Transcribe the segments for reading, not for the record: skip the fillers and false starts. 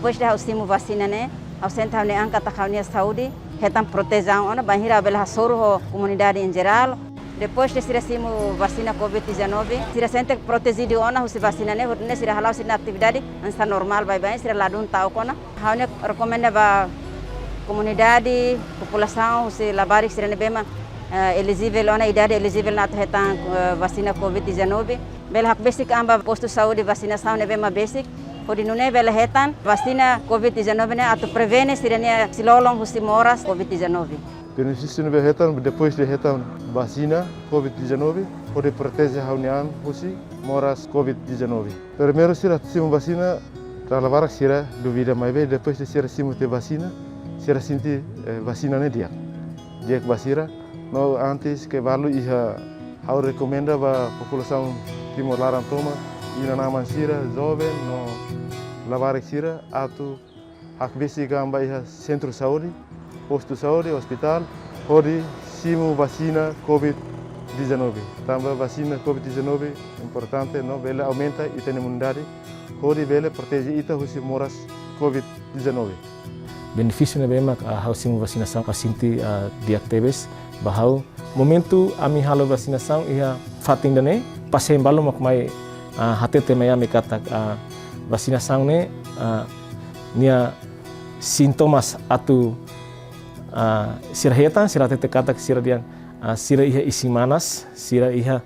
depois de hausimu vacina né, ausentau ne angka takaunia saúde, retam proteção ona banhira bela soro comunidade em geral. Depois de simu vacina COVID-19, sira sente protegido ona husi vacina ne sira halau sira atividade ansa normal bye sira ladun tau kona. Haune recomenda ba comunidade, população husi labari sira ne bema elegível ona idade elegível na retam vacina COVID-19. Bela hak basic amba posto saúde vacinação ne bema basic. Podi nune bela retan vacina COVID-19 ne atau prevene sira ne silolong husi moras COVID-19. Benefício no retan depois de retan vacina COVID-19 pode proteger haunian husi moras COVID-19. Primeiro sira simu vacina trabalhar sira duvida mais bem depois de sira simu te vacina sira sinti vacina ne dia. Dia vacina no antes que valu iha hau recomenda ba população Timor Larang toma ina nama sira jovem no lavar sira atau hak besi gamba iha centro saúde posto saúde, hospital, pode simu vacina COVID-19. Também vacina COVID-19 importante, não bela aumenta a imunidade, pode bela proteger ita husi moras COVID-19. Benefício na bema hau simu vacinação paciente diabetes bahau momento ami halo vacinação ia fating dane pasien balu mak mai hatete maya me kata vacinação ne nia sintomas atau sira hetan sira tete kata sira diang sira iha isi manas sira iha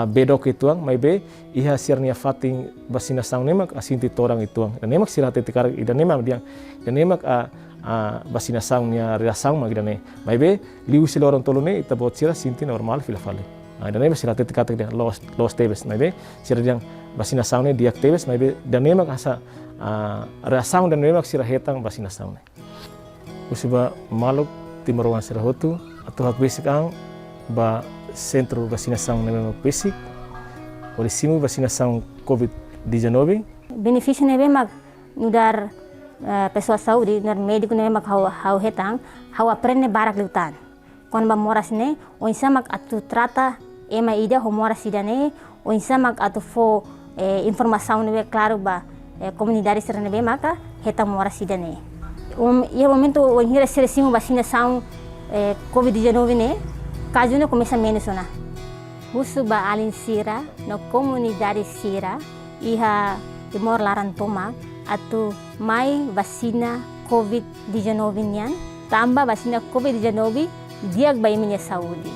bedok ituang mai be iha sira nia fating vacinação nemak asinti torang ituang dan nemak sira tete kara ida nemak diang dan nemak vacinação nia reação magidane mai be liu silorong tolone ita bot sira sinti normal filafale dan nemak sira tete kata diang los tebes mai be sira diang vacinação ne diak tebes mai be dan nemak asa reação dan nemak sira hetang vacinação ne usiba maluk Timor Larang sira hotu atau hak basic ang ba centro vacinação na mesmo basic orisimu vacinação COVID-19 benefício ne mag nudar pessoa saúde nar médico ne mag hau hetang hau aprende barak lutan kon ba moras ne o insa mag atu trata ema ida ho moras ida ne o insa mag atu fo informação ne claro ba comunidade sira ne be maka hetang moras ida ne e momento o hira seleção vacinação COVID-19 ne caso ne começa menos na husu ba alin sira no comunidade sira iha Timor Larang toma atau mai vacina COVID-19 nian tambah vacina COVID-19 diag ba minha saúde